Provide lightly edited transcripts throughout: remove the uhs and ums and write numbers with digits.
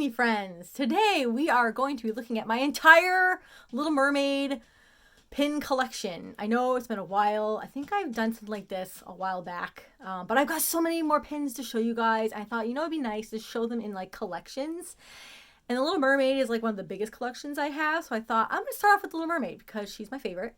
Disney friends. Today we are going to be looking at my entire Little Mermaid pin collection. I know it's been a while. I think I've done something like this a while back, but I've got so many more pins to show you guys. I thought, it'd be nice to show them in like collections. And the Little Mermaid is like one of the biggest collections I have, so I thought I'm gonna start off with the Little Mermaid because she's my favorite.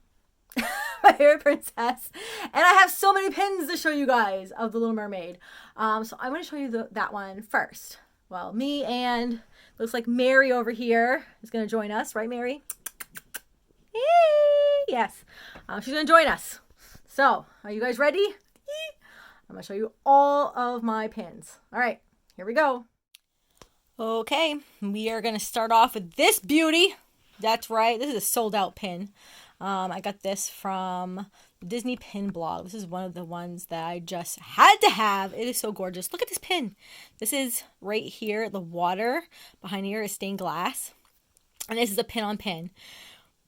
My favorite princess, and I have so many pins to show you guys of the Little Mermaid. So I'm going to show you that one first. Well, me and looks like Mary over here is going to join us, right, Mary? Hey, yes, she's going to join us. So, are you guys ready? I'm going to show you all of my pins. All right, here we go. Okay, we are going to start off with this beauty. That's right, this is a sold out pin. I got this from the Disney Pin blog. This is one of the ones that I just had to have. It is so gorgeous. Look at this pin. This is right here. The water behind here is stained glass. And this is a pin on pin.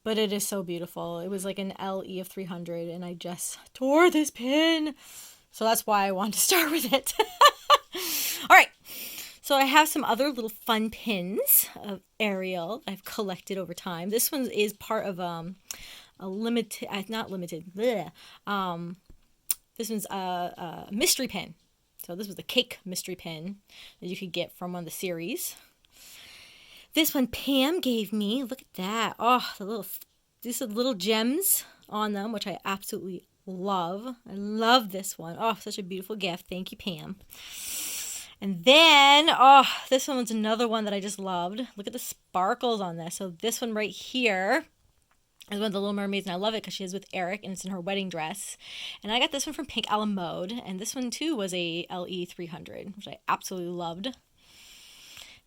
But it is so beautiful. It was like an LE of 300 and I just tore this pin. So that's why I wanted to start with it. All right. So I have some other little fun pins of Ariel I've collected over time. This one is part of a limited, not limited, bleh. This one's a mystery pin. So this was the cake mystery pin that you could get from one of the series. This one Pam gave me. Look at that. Oh, these are little gems on them, which I absolutely love. I love this one. Oh, such a beautiful gift. Thank you, Pam. And then, this one was another one that I just loved. Look at the sparkles on this. So this one right here is one of the Little Mermaids, and I love it because she is with Eric, and it's in her wedding dress. And I got this one from Pink a la Mode, and this one too was a LE 300, which I absolutely loved.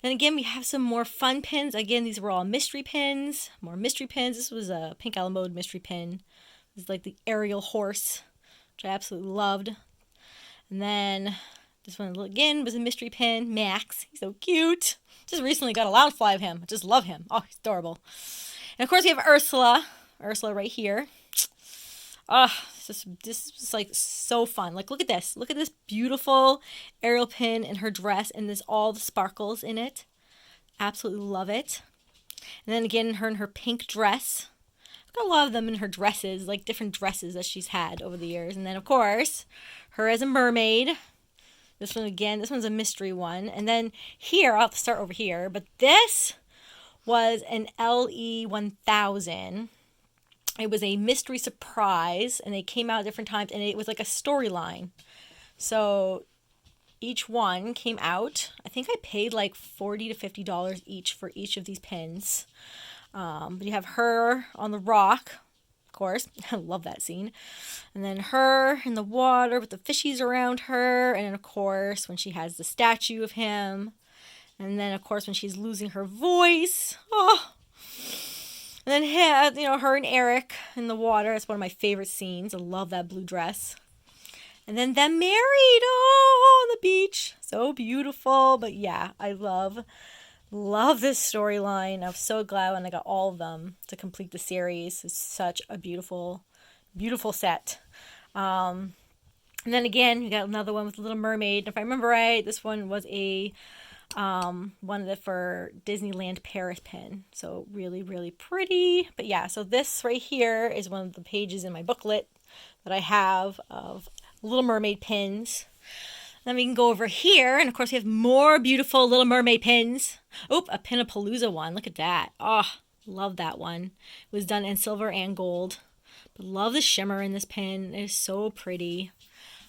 Then again, we have some more fun pins. Again, these were all mystery pins, more mystery pins. This was a Pink a la Mode mystery pin. This is like the Ariel horse, which I absolutely loved. And then this one, again, was a mystery pin. Max. He's so cute. Just recently got a Loungefly of him. I just love him. Oh, he's adorable. And, of course, we have Ursula. Ursula right here. Oh, this is, like, so fun. Like, look at this. Look at this beautiful Ariel pin in her dress. And there's all the sparkles in it. Absolutely love it. And then, again, her in her pink dress. I've got a lot of them in her dresses, like different dresses that she's had over the years. And then, of course, her as a mermaid. This one again, this one's a mystery one. And then here, I'll have to start over here, but this was an LE 1000. It was a mystery surprise, and they came out at different times, and it was like a storyline. So each one came out. I think I paid like $40 to $50 each for each of these pins. But you have her on the rock. Of course, I love that scene. And then her in the water with the fishies around her. And then, of course, when she has the statue of him. And then, of course, when she's losing her voice. Oh. And then, her and Eric in the water. It's one of my favorite scenes. I love that blue dress. And then them married. Oh, on the beach. So beautiful. But yeah, I love this storyline. I'm so glad when I got all of them to complete the series. It's such a beautiful, beautiful set. And then again, we got another one with Little Mermaid. If I remember right, this one was a one for Disneyland Paris pin. So really, really pretty. But yeah, so this right here is one of the pages in my booklet that I have of Little Mermaid pins. Then we can go over here, and of course we have more beautiful Little Mermaid pins. Oop, a Pinapalooza one. Look at that. Oh, love that one. It was done in silver and gold. But love the shimmer in this pin. It is so pretty.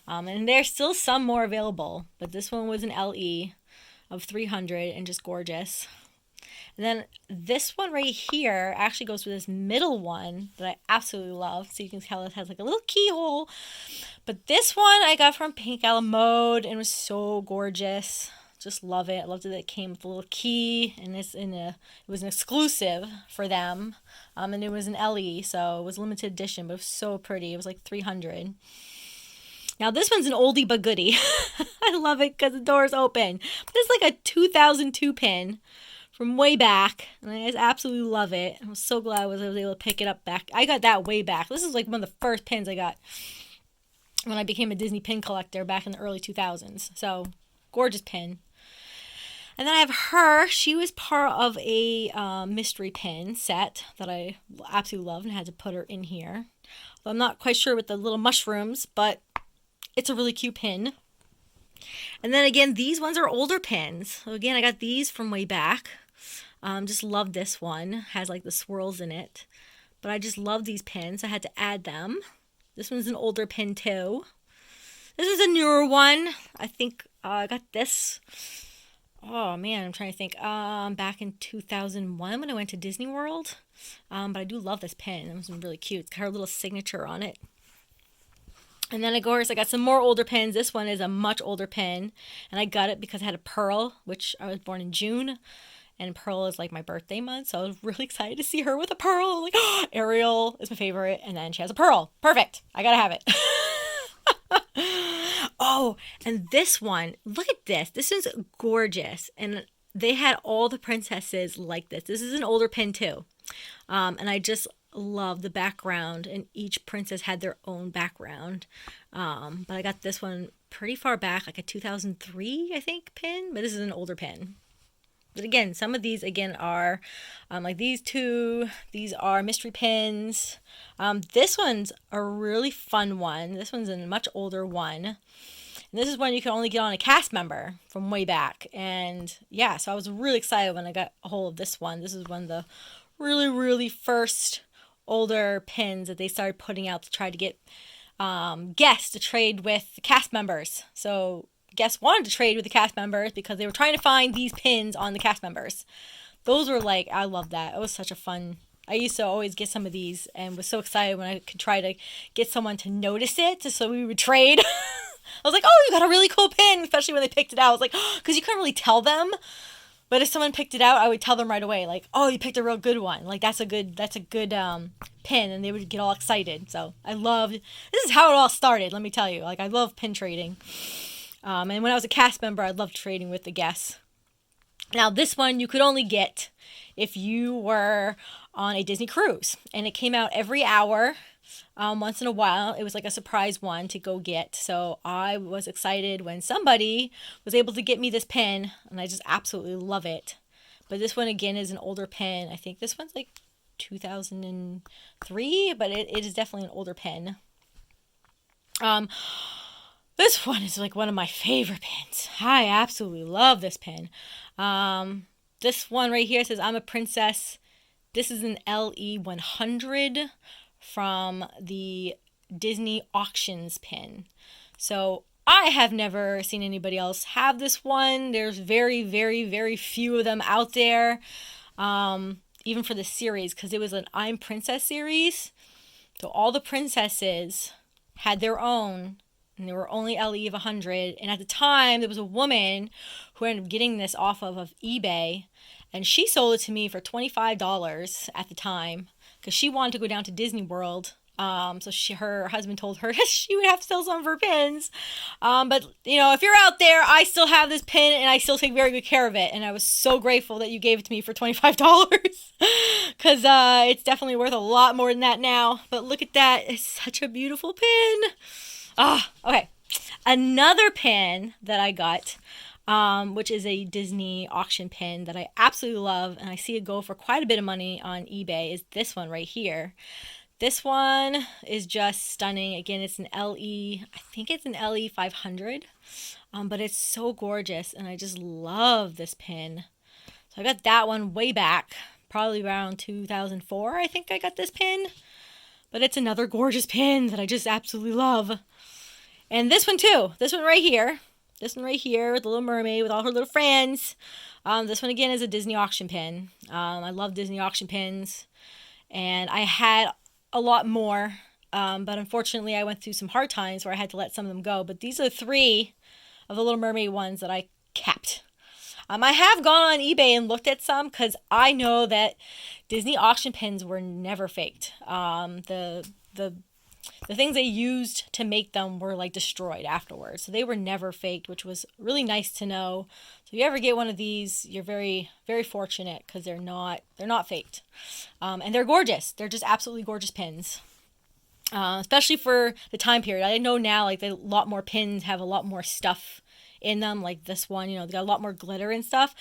And there's still some more available, but this one was an LE of 300 and just gorgeous. And then this one right here actually goes with this middle one that I absolutely love. So you can tell it has like a little keyhole. But this one I got from Pink a la Mode and it was so gorgeous. Just love it. I loved that it came with a little key and it was an exclusive for them. And it was an LE, so it was limited edition, but it was so pretty. It was like 300. Now this one's an oldie but goodie. I love it because the door's open. But it's like a 2002 pin from way back, and I just absolutely love it. I was so glad I was able to pick it up back. I got that way back. This is like one of the first pins I got when I became a Disney pin collector back in the early 2000s. So, gorgeous pin. And then I have her. She was part of a mystery pin set that I absolutely love and had to put her in here. I'm not quite sure with the little mushrooms, but it's a really cute pin. And then again, these ones are older pins. So again, I got these from way back. Just love this one. Has like the swirls in it. But I just love these pins. I had to add them. This one's an older pin too. This is a newer one. I think I got this. Oh man, I'm trying to think. Back in 2001 when I went to Disney World. But I do love this pin. It was really cute. It's got her little signature on it. And then of course I got some more older pins. This one is a much older pin. And I got it because I had a pearl, which I was born in June. And pearl is like my birthday month. So I was really excited to see her with a pearl. Like, oh, Ariel is my favorite. And then she has a pearl. Perfect. I gotta have it. Oh, and this one, look at this. This is gorgeous. And they had all the princesses like this. This is an older pin too. And I just love the background, and each princess had their own background. But I got this one pretty far back, like a 2003, I think, pin. But this is an older pin. But again, some of these, again, are like these two. These are mystery pins. This one's a really fun one. This one's a much older one. And this is one you can only get on a cast member from way back. And yeah, so I was really excited when I got a hold of this one. This is one of the really, really first older pins that they started putting out to try to get guests to trade with the cast members. So guests wanted to trade with the cast members because they were trying to find these pins on the cast members. Those were like, I love that. It was such a fun. I used to always get some of these and was so excited when I could try to get someone to notice it so we would trade. I was like, oh, you got a really cool pin, especially when they picked it out. I was like, because you couldn't really tell them. But if someone picked it out, I would tell them right away, like, oh, you picked a real good one. Like, that's a good pin, and they would get all excited. So I loved, this is how it all started, let me tell you. Like, I love pin trading. And when I was a cast member, I loved trading with the guests. Now, this one you could only get if you were on a Disney cruise. And it came out every hour. Once in a while. It was like a surprise one to go get. So I was excited when somebody was able to get me this pin, and I just absolutely love it. But this one again is an older pin. I think this one's like 2003, but it is definitely an older pin. This one is like one of my favorite pins. I absolutely love this pin. This one right here says, I'm a princess. This is an LE 100 from the Disney auctions pin. So I have never seen anybody else have this one. There's very, very, very few of them out there. Even for the series, because it was an I'm Princess series. So all the princesses had their own, and they were only LE of 100. And at the time, there was a woman who ended up getting this off of eBay, and she sold it to me for $25 at the time, because she wanted to go down to Disney World. So her husband told her she would have to sell some of her pins. But, you know, if you're out there, I still have this pin, and I still take very good care of it. And I was so grateful that you gave it to me for $25. Because it's definitely worth a lot more than that now. But look at that. It's such a beautiful pin. Okay. Another pin that I got, which is a Disney auction pin that I absolutely love, and I see it go for quite a bit of money on eBay, is this one right here. This one is just stunning. Again, it's an LE, I think it's an LE 500, but it's so gorgeous, and I just love this pin. So I got that one way back, probably around 2004, I think I got this pin. But it's another gorgeous pin that I just absolutely love. And this one too, this one right here. This one right here with the Little Mermaid with all her little friends. This one again is a Disney auction pin. I love Disney auction pins. And I had a lot more. But unfortunately I went through some hard times where I had to let some of them go. But these are 3 of the Little Mermaid ones that I kept. I have gone on eBay and looked at some because I know that Disney auction pins were never faked. The things they used to make them were like destroyed afterwards. So they were never faked, which was really nice to know. So if you ever get one of these, you're very, very fortunate because they're not faked. And they're gorgeous. They're just absolutely gorgeous pins. Especially for the time period. I know now like a lot more pins have a lot more stuff in them, like this one. You know, they got a lot more glitter and stuff.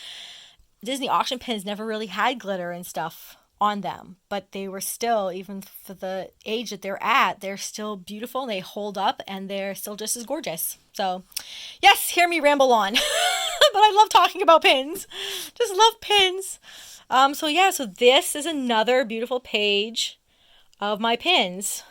Disney auction pins never really had glitter and stuff on them, but they were still, even for the age that they're at, they're still beautiful. They hold up and they're still just as gorgeous. So yes, hear me ramble on. But I love talking about pins. Just love pins. So this is another beautiful page of my pins.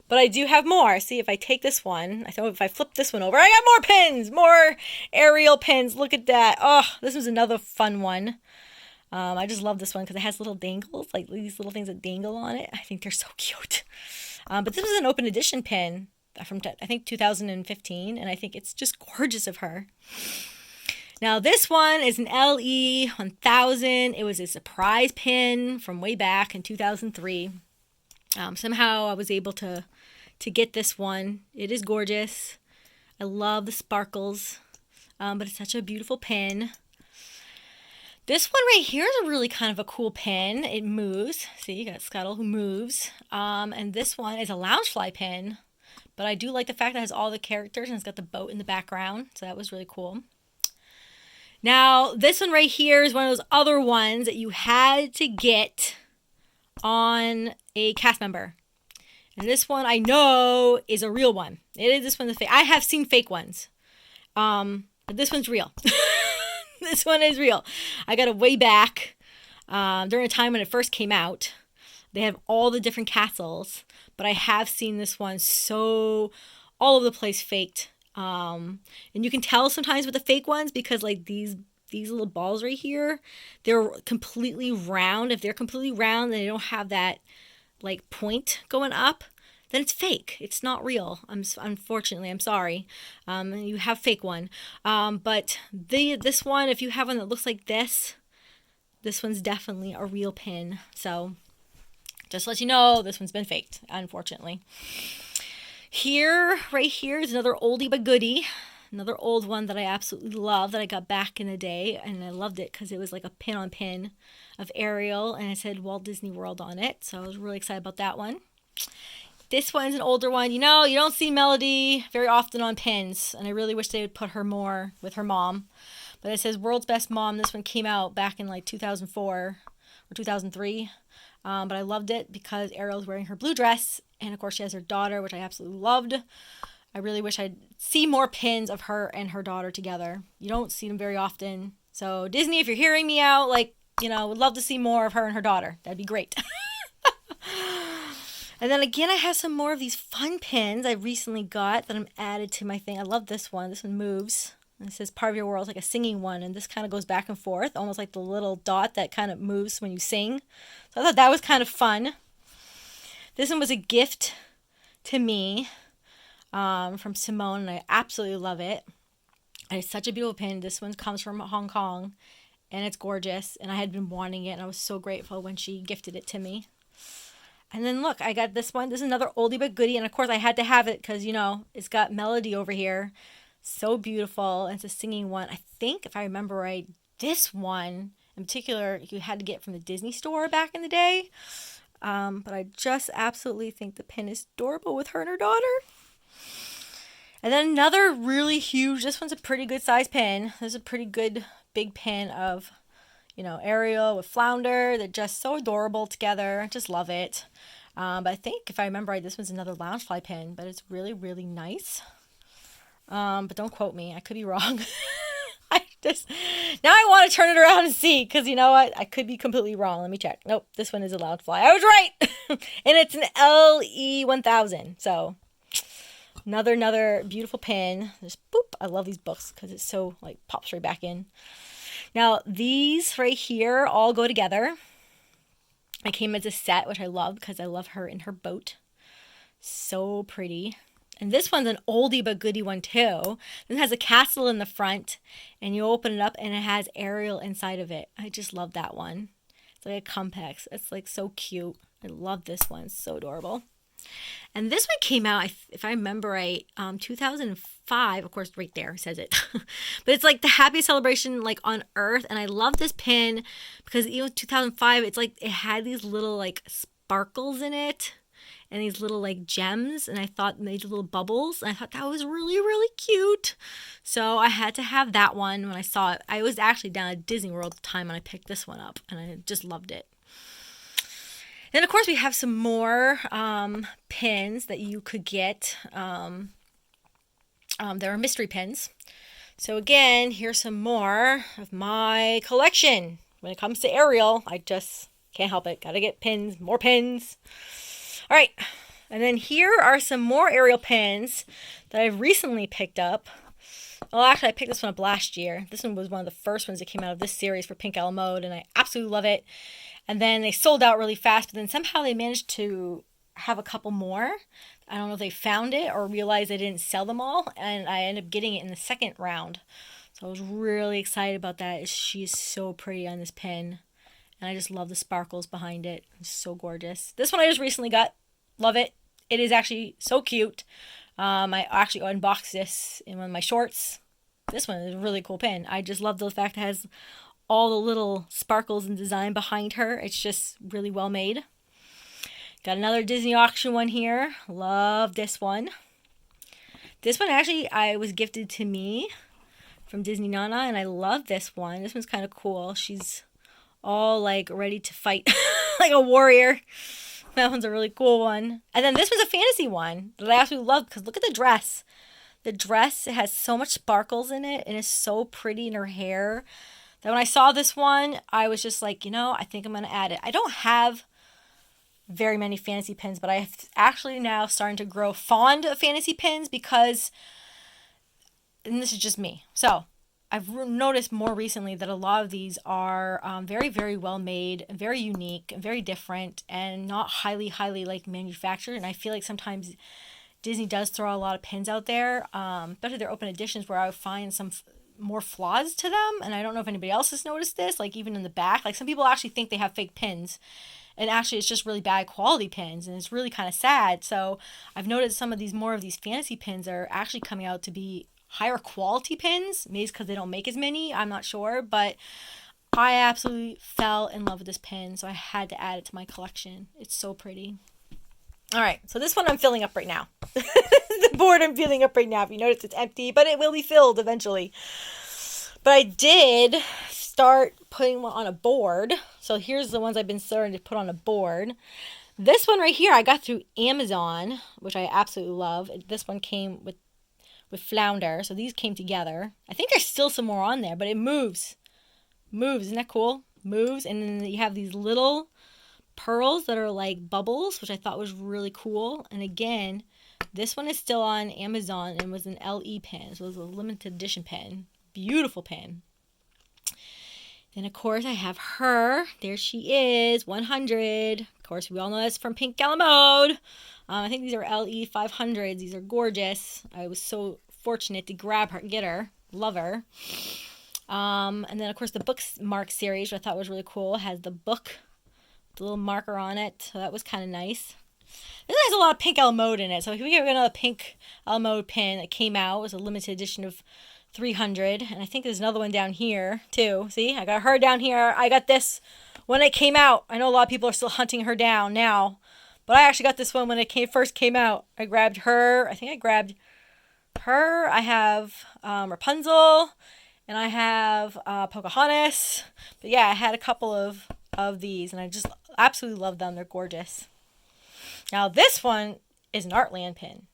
But I do have more. See, if I take this one, I thought if I flip this one over, I got more pins, more Ariel pins. Look at that. Oh, this was another fun one. I just love this one because it has little dangles, like these little things that dangle on it. I think they're so cute. But this was an open edition pin from, I think, 2015, and I think it's just gorgeous of her. Now, this one is an LE 1000. It was a surprise pin from way back in 2003. Somehow I was able to get this one. It is gorgeous. I love the sparkles, but it's such a beautiful pin. This one right here is a really kind of a cool pin. It moves. See, you got Scuttle who moves. And this one is a Loungefly pin, but I do like the fact that it has all the characters and it's got the boat in the background, so that was really cool. Now, this one right here is one of those other ones that you had to get on a cast member. And this one I know is a real one. This one's a fake. I have seen fake ones. But this one's real. This one is real. I got it way back during a time when it first came out. They have all the different castles, but I have seen this one so all over the place faked. And you can tell sometimes with the fake ones because like these little balls right here, they're completely round. If they're completely round and they don't have that like point going up, then it's fake. It's not real. Unfortunately, I'm sorry. You have fake one. But this one, if you have one that looks like this one's definitely a real pin. So just to let you know, this one's been faked, unfortunately. Right here is another oldie but goodie. Another old one that I absolutely love that I got back in the day. And I loved it because it was like a pin on pin of Ariel. And it said Walt Disney World on it. So I was really excited about that one. This one's an older one. You know, you don't see Melody very often on pins. And I really wish they would put her more with her mom. But it says World's Best Mom. This one came out back in like 2004 or 2003. But I loved it because Ariel's wearing her blue dress. And of course she has her daughter, which I absolutely loved. I really wish I'd see more pins of her and her daughter together. You don't see them very often. So Disney, if you're hearing me out, like, you know, would love to see more of her and her daughter. That'd be great. And then again, I have some more of these fun pins I recently got that I'm added to my thing. I love this one. This one moves. And it says part of your world. It's like a singing one. And this kind of goes back and forth, almost like the little dot that kind of moves when you sing. So I thought that was kind of fun. This one was a gift to me from Simone, and I absolutely love it. And it's such a beautiful pin. This one comes from Hong Kong, and it's gorgeous. And I had been wanting it, and I was so grateful when she gifted it to me. And then look, I got this one. This is another oldie but goodie, and of course I had to have it because, you know, it's got Melody over here. So beautiful. And it's a singing one. I think, if I remember right, this one in particular you had to get from the Disney store back in the day. But I just absolutely think the pin is adorable with her and her daughter. And then another really huge, this one's a pretty good size pin. This is a pretty good big pin of, you know, Ariel with Flounder. They're just so adorable together. I just love it. But I think, if I remember right, this one's another Loungefly pin, but it's really, really nice. But don't quote me. I could be wrong. Now I want to turn it around and see, because you know what? I could be completely wrong. Let me check. Nope, this one is a Loungefly. I was right. And it's an LE 1000. So another beautiful pin. Just boop. I love these books because it's so like pops right back in. Now these right here all go together. I came as a set, which I love because I love her in her boat. So pretty. And this one's an oldie but goodie one too. It has a castle in the front, and you open it up and it has Ariel inside of it. I just love that one. It's like a Compex. It's like so cute. I love this one. It's so adorable. And this one came out, if I remember right, 2005. Of course, right there says it. But it's like the happiest celebration like on Earth. And I love this pin because even 2005, it's like it had these little like sparkles in it. and these little like gems, and I thought made little bubbles, and I thought that was really, really cute. So I had to have that one when I saw it. I was actually down at Disney World at the time when I picked this one up, and I just loved it. Then, of course, we have some more pins that you could get. There are mystery pins. So again, here's some more of my collection. When it comes to Ariel, I just can't help it. Gotta get pins, more pins. All right. And then here are some more Ariel pins that I've recently picked up. Well, actually, I picked this one up last year. This one was one of the first ones that came out of this series for Pink Mode, and I absolutely love it. And then they sold out really fast, but then somehow they managed to have a couple more. I don't know if they found it or realized they didn't sell them all, and I ended up getting it in the second round. So I was really excited about that. She is so pretty on this pin, and I just love the sparkles behind it. It's so gorgeous. This one I just recently got. Love it. It is actually so cute. I actually unboxed this in one of my shorts. This one is a really cool pin. I just love the fact it has all the little sparkles and design behind her. It's just really well made. Got another Disney auction one here. Love this one. This one actually I was gifted to me from Disney Nana, and I love this one. This one's kind of cool. She's all like ready to fight like a warrior. That one's a really cool one. And then this one's a fantasy one that I absolutely love because look at the dress. The dress has so much sparkles in it, and it's so pretty in her hair. That when I saw this one, I was just like, I think I'm going to add it. I don't have very many fantasy pins, but I'm actually now starting to grow fond of fantasy pins because, and this is just me. So I've noticed more recently that a lot of these are very, very well made, very unique, and very different, and not highly, highly like manufactured. And I feel like sometimes Disney does throw a lot of pins out there, especially their open editions, where I would find some more flaws to them. And I don't know if anybody else has noticed this, like even in the back, like some people actually think they have fake pins, and actually it's just really bad quality pins, and it's really kind of sad. So I've noticed some of these more of these fantasy pins are actually coming out to be higher quality pins. Maybe it's because they don't make as many, I'm not sure, but I absolutely fell in love with this pin, so I had to add it to my collection. It's so pretty. All right, so this one I'm filling up right now. The board I'm filling up right now. If you notice, it's empty, but it will be filled eventually. But I did start putting one on a board. So here's the ones I've been starting to put on a board. This one right here I got through Amazon, which I absolutely love. This one came with Flounder, so these came together. I think there's still some more on there, but it moves. Isn't that cool? Moves, and then you have these little pearls that are like bubbles, which I thought was really cool. And again, this one is still on Amazon and was an LE pen, so it was a limited edition pen. Beautiful pen. Then of course I have her. There she is, 100. Of course we all know that's from Pink Mode. I think these are LE 500s. These are gorgeous. I was so fortunate to grab her, get her, love her. And then of course the bookmark series, which I thought was really cool, has the book, the little marker on it. So that was kind of nice. This has a lot of Pink Mode in it. So if we get another Pink Mode pin that came out, it was a limited edition of 300. And I think there's another one down here too. See, I got her down here. I got this when it came out. I know a lot of people are still hunting her down now, but I actually got this one when it first came out. I grabbed her. I think I grabbed her. I have Rapunzel, and I have Pocahontas. But yeah, I had a couple of these, and I just absolutely love them. They're gorgeous. Now this one is an Artland pin,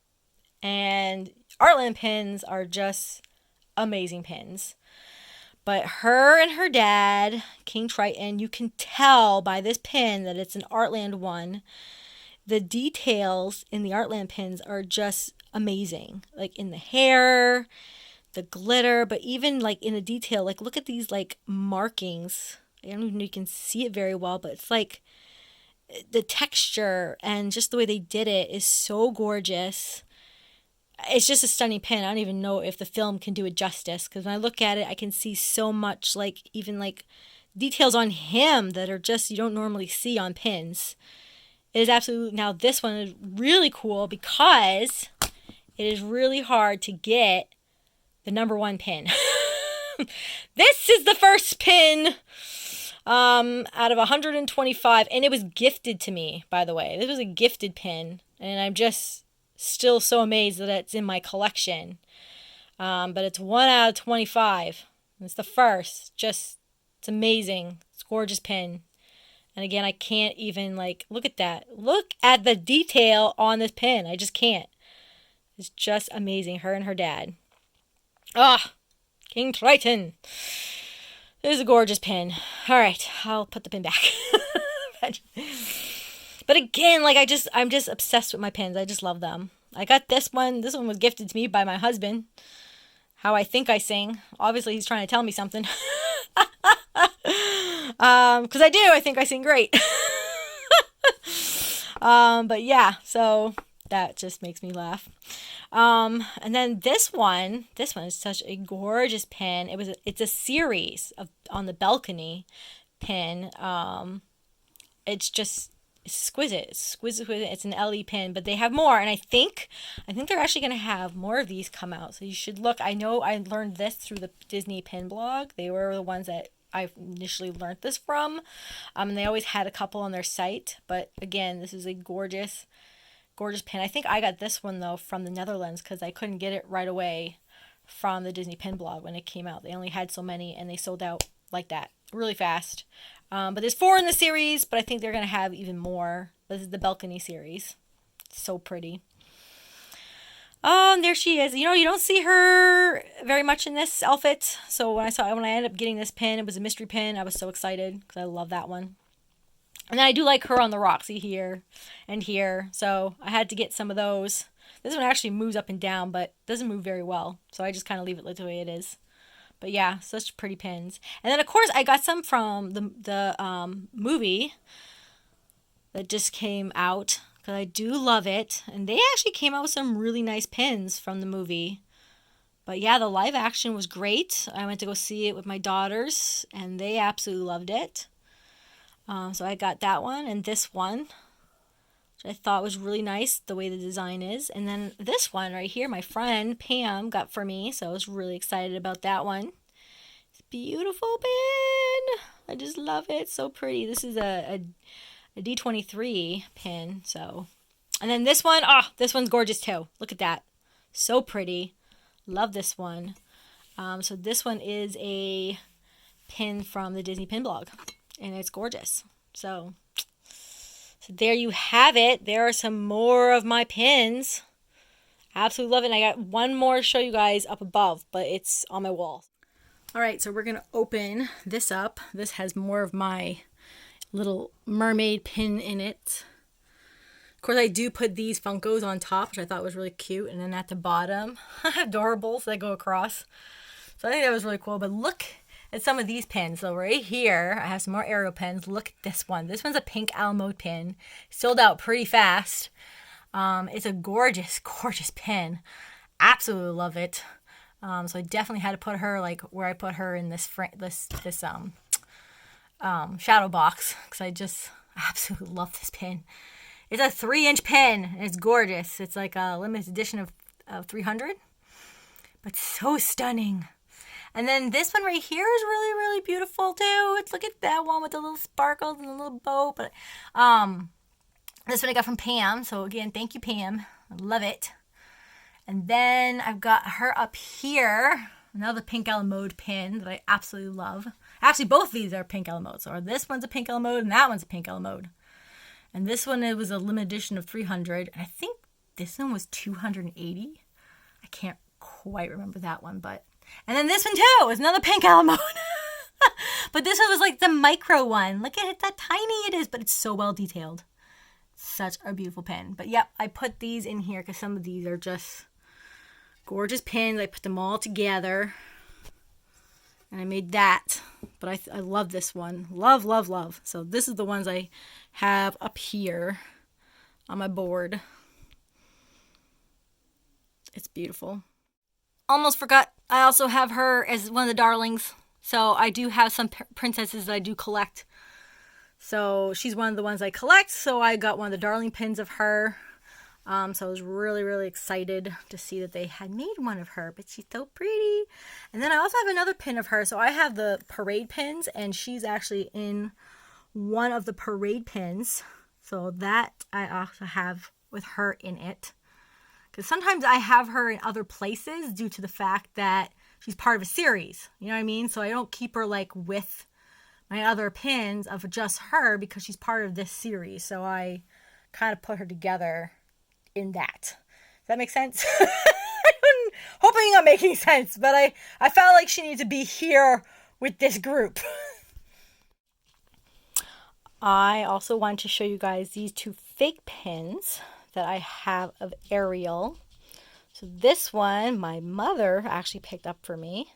and Artland pins are just amazing pins. But her and her dad, King Triton, you can tell by this pin that it's an Artland one. The details in the Artland pins are just amazing. Like in the hair, the glitter, but even like in the detail, like look at these like markings. I don't even know if you can see it very well, but it's like the texture and just the way they did it is so gorgeous. It's just a stunning pin. I don't even know if the film can do it justice, because when I look at it, I can see so much, like even like details on him that are just you don't normally see on pins. It is absolutely, now this one is really cool because it is really hard to get the #1 pin. This is the first pin out of 125, and it was gifted to me, by the way. This was a gifted pin. And I'm just still so amazed that it's in my collection. But it's 1 out of 25. It's the first. Just, it's amazing. It's a gorgeous pin. And again, I can't even, like, look at that. Look at the detail on this pin. I just can't. It's just amazing. Her and her dad. Ah, King Triton. This is a gorgeous pin. All right, I'll put the pin back. But again, like, I'm just obsessed with my pins. I just love them. I got this one. This one was gifted to me by my husband. How I think I sing. Obviously, he's trying to tell me something. Because I do. I think I sing great. But yeah, so that just makes me laugh. And then this one is such a gorgeous pin. It's a series on the balcony pin. It's just exquisite. It's an LE pin, but they have more, and I think they're actually going to have more of these come out. So you should look. I know I learned this through the Disney pin blog. They were the ones that I initially learned this from. And they always had a couple on their site, but again, this is a gorgeous pin. I think I got this one though from the Netherlands because I couldn't get it right away from the Disney pin blog when it came out. They only had so many and they sold out like that really fast. But there's 4 in the series, but I think they're going to have even more. This is the balcony series. It's so pretty. Oh, and there she is. You know, you don't see her very much in this outfit. So when I ended up getting this pin, it was a mystery pin. I was so excited because I love that one. And then I do like her on the rock. See here and here. So I had to get some of those. This one actually moves up and down, but doesn't move very well. So I just kind of leave it the way it is. But yeah, such pretty pins. And then of course I got some from the movie that just came out. Because I do love it. And they actually came out with some really nice pins from the movie. But yeah, the live action was great. I went to go see it with my daughters. And they absolutely loved it. So I got that one and this one. Which I thought was really nice, the way the design is. And then this one right here, my friend Pam got for me. So I was really excited about that one. It's a beautiful pin. I just love it. So pretty. This is a D23 pin, so. And then this one, this one's gorgeous too. Look at that. So pretty. Love this one. So this one is a pin from the Disney pin blog, and it's gorgeous. So there you have it. There are some more of my pins. Absolutely love it. And I got one more to show you guys up above, but it's on my wall. All right, so we're going to open this up. This has more of my Little Mermaid pin in it. Of course, I do put these Funkos on top, which I thought was really cute. And then at the bottom, I have adorables that go across. So I think that was really cool. But look at some of these pins. So right here, I have some more Ariel pins. Look at this one. This one's a pink owl mode pin. Sold out pretty fast. It's a gorgeous, gorgeous pin. Absolutely love it. So I definitely had to put her like where I put her in this shadow box because I just absolutely love this pin. It's a 3-inch pin and it's gorgeous. It's like a limited edition of 300, but so stunning. And then this one right here is really, really beautiful too. Look at that one with the little sparkles and the little bow. But this one I got from Pam. So again, thank you, Pam. I love it. And then I've got her up here. Another pink Ella mode pin that I absolutely love. Actually, both of these are pink Ella modes. So this one's a pink Ella mode and that one's a pink Ella mode. And this one, it was a limited edition of 300. And I think this one was 280. I can't quite remember that one, but. And then this one too is another pink Ella mode. But this one was like the micro one. Look at it, how tiny it is, but it's so well detailed. Such a beautiful pin. But yep, I put these in here because some of these are just gorgeous pins. I put them all together. And I made that. But I love this one. Love, love, love. So this is the ones I have up here on my board. It's beautiful. Almost forgot. I also have her as one of the darlings. So I do have some princesses that I do collect. So she's one of the ones I collect. So I got one of the darling pins of her. So I was really, really excited to see that they had made one of her, but she's so pretty. And then I also have another pin of her. So I have the parade pins, and she's actually in one of the parade pins. So that I also have with her in it. Because sometimes I have her in other places due to the fact that she's part of a series. You know what I mean? So I don't keep her like with my other pins of just her because she's part of this series. So I kind of put her together in that. Does that make sense? I'm hoping I'm making sense, but I felt like she needs to be here with this group. I also want to show you guys these two fake pins that I have of Ariel. So this one, my mother actually picked up for me.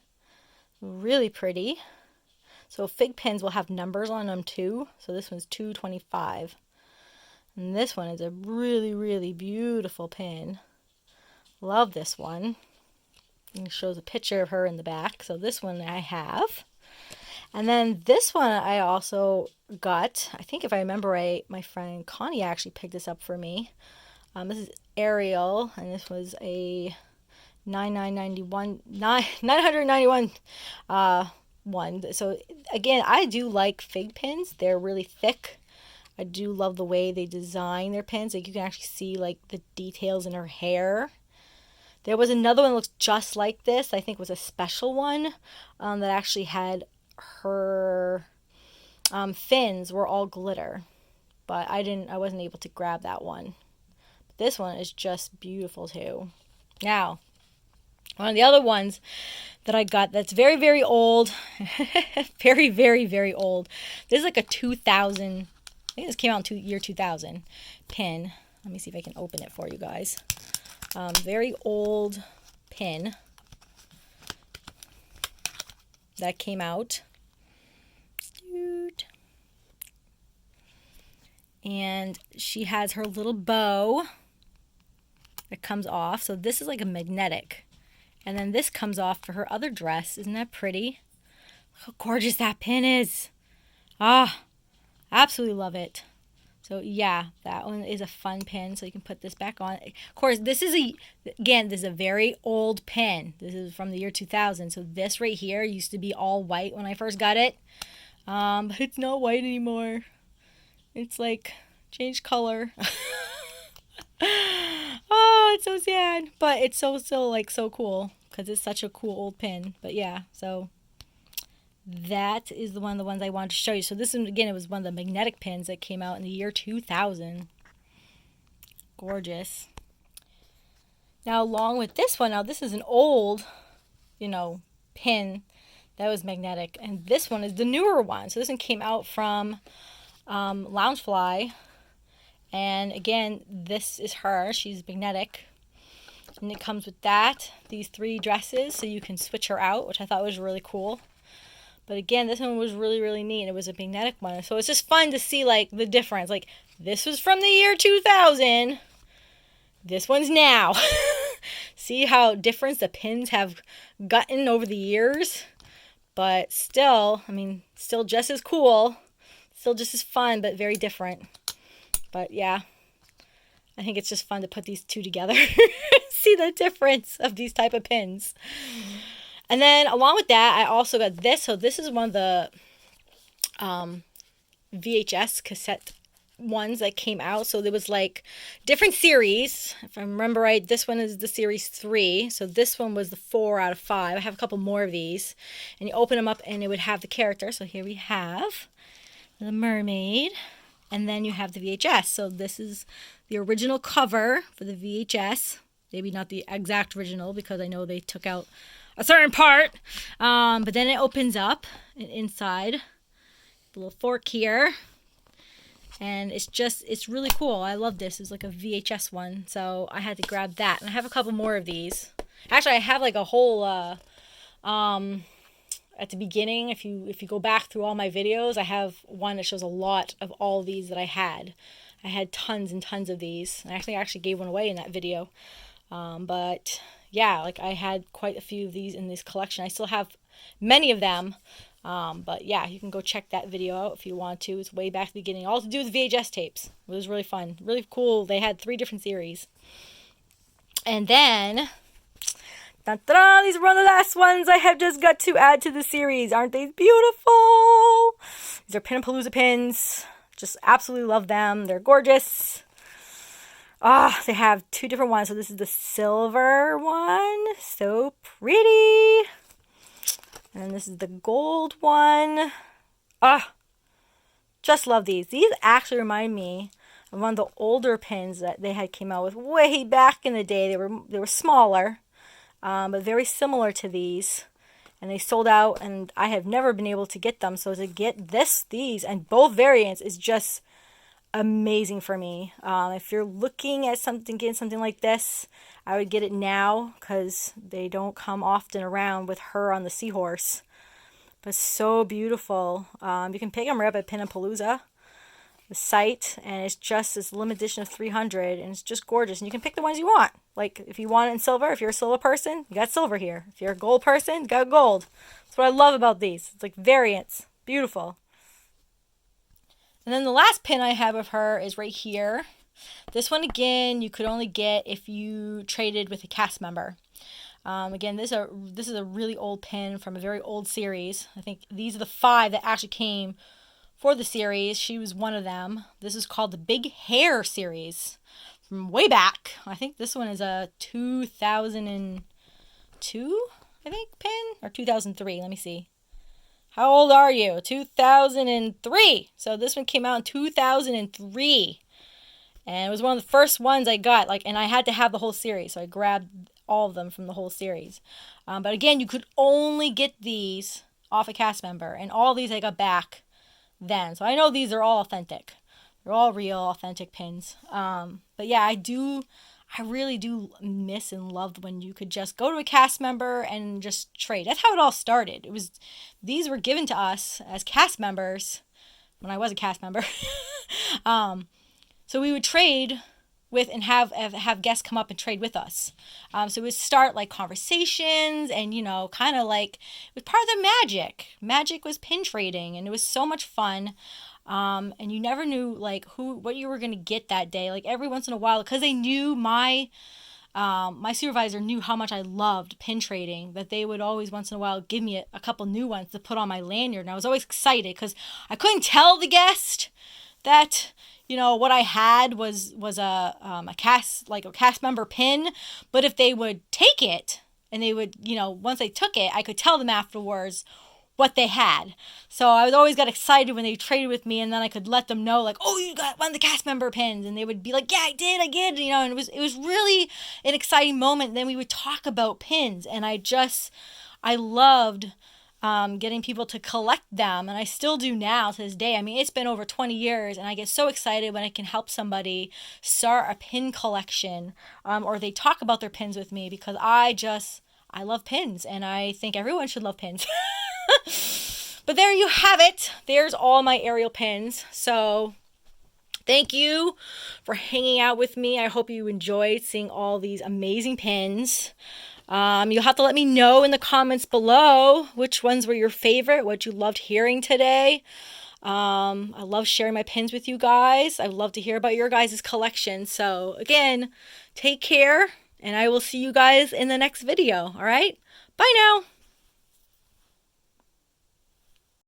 Really pretty. So fig pins will have numbers on them too. So this one's 225. And this one is a really, really beautiful pin. Love this one. And it shows a picture of her in the back. So this one I have. And then this one I also got. I think if I remember right, my friend Connie actually picked this up for me. This is Ariel, and this was a 991 one. So again, I do like fig pins. They're really thick. I do love the way they design their pins. Like you can actually see like the details in her hair. There was another one that looks just like this. I think was a special one that actually had her fins were all glitter, but I wasn't able to grab that one. But this one is just beautiful too. Now, one of the other ones that I got that's very, very old, very, very, very old. This is like a 2000, I think this came out in year 2000 pin. Let me see if I can open it for you guys. Very old pin that came out. And she has her little bow that comes off. So this is like a magnetic. And then this comes off for her other dress. Isn't that pretty? Look how gorgeous that pin is. Ah, absolutely love it. So yeah, that one is a fun pin. So you can put this back on. Of course, this is a very old pin. This is from the year 2000. So this right here used to be all white when I first got it. But it's not white anymore. It's like changed color. Oh, it's so sad. But it's still like so cool because it's such a cool old pin. But yeah, so that is the ones I wanted to show you. So this one, again, it was one of the magnetic pins that came out in the year 2000. Gorgeous. Now, along with this one, now this is an old, pin that was magnetic. And this one is the newer one. So this one came out from Loungefly. And again, this is her. She's magnetic. And it comes with these 3 dresses. So you can switch her out, which I thought was really cool. But again, this one was really, really neat. It was a magnetic one. So it's just fun to see, like, the difference. Like, this was from the year 2000. This one's now. See how different the pins have gotten over the years? But still, still just as cool. Still just as fun, but very different. But yeah, I think it's just fun to put these two together. See the difference of these type of pins. And then along with that, I also got this. So this is one of the VHS cassette ones that came out. So there was like different series. If I remember right, this one is the series 3. So this one was the 4 out of 5. I have a couple more of these. And you open them up and it would have the character. So here we have the mermaid. And then you have the VHS. So this is the original cover for the VHS. Maybe not the exact original because I know they took out a certain part. But then it opens up and inside, the little fork here. And it's really cool. I love this. It's like a VHS one. So I had to grab that. And I have a couple more of these. Actually, I have like a whole, at the beginning, if you go back through all my videos, I have one that shows a lot of all these that I had. I had tons and tons of these. And I actually gave one away in that video. But yeah, like I had quite a few of these in this collection. I still have many of them. But yeah, you can go check that video out if you want to. It's way back at the beginning. All to do with VHS tapes. It was really fun. Really cool. They had 3 different series. And then, ta-da, these are one of the last ones I have just got to add to the series. Aren't they beautiful? These are Pin-A-Palooza pins. Just absolutely love them. They're gorgeous. They have two different ones. So this is the silver one. So pretty. And this is the gold one. Just love these. These actually remind me of one of the older pins that they had came out with way back in the day. They were smaller, but very similar to these. And they sold out, and I have never been able to get them. So to get these, and both variants is just amazing for me. If you're looking at getting something like this, I would get it now because they don't come often around with her on the seahorse. But so beautiful. You can pick them right up at Pin-A-Palooza, the site, and it's just this limited edition of 300, and it's just gorgeous. And you can pick the ones you want. Like if you want it in silver, if you're a silver person, you got silver here. If you're a gold person, you got gold. That's what I love about these. It's like variants. Beautiful. And then the last pin I have of her is right here. This one, again, you could only get if you traded with a cast member. Again, this is a really old pin from a very old series. I think these are the 5 that actually came for the series. She was one of them. This is called the Big Hair series from way back. I think this one is a 2002, I think, pin, or 2003. Let me see. How old are you? 2003. So this one came out in 2003. And it was one of the first ones I got. And I had to have the whole series. So I grabbed all of them from the whole series. But again, you could only get these off a cast member. And all these I got back then. So I know these are all authentic. They're all real, authentic pins. But yeah, I really do miss and love when you could just go to a cast member and just trade. That's how it all started. These were given to us as cast members when I was a cast member. So we would trade with and have guests come up and trade with us. So it would start like conversations and, kind of like it was part of the magic. Magic was pin trading, and it was so much fun. And you never knew what you were going to get that day. Like every once in a while, because they knew my supervisor knew how much I loved pin trading, that they would always once in a while give me a couple new ones to put on my lanyard. And I was always excited because I couldn't tell the guest that, what I had was a cast member pin. But if they would take it and they would, once they took it, I could tell them afterwards what they had. So I always got excited when they traded with me, and then I could let them know, oh, you got one of the cast member pins, and they would be like, yeah, I did, and it was really an exciting moment. And then we would talk about pins, and I loved getting people to collect them, and I still do now to this day. I mean, it's been over 20 years, and I get so excited when I can help somebody start a pin collection, or they talk about their pins with me, because I love pins, and I think everyone should love pins. But there you have it. There's all my Ariel pins. So thank you for hanging out with me. I hope you enjoyed seeing all these amazing pins. You'll have to let me know in the comments below which ones were your favorite, what you loved hearing today. I love sharing my pins with you guys. I love to hear about your guys' collection. So again, take care, and I will see you guys in the next video. All right? Bye now.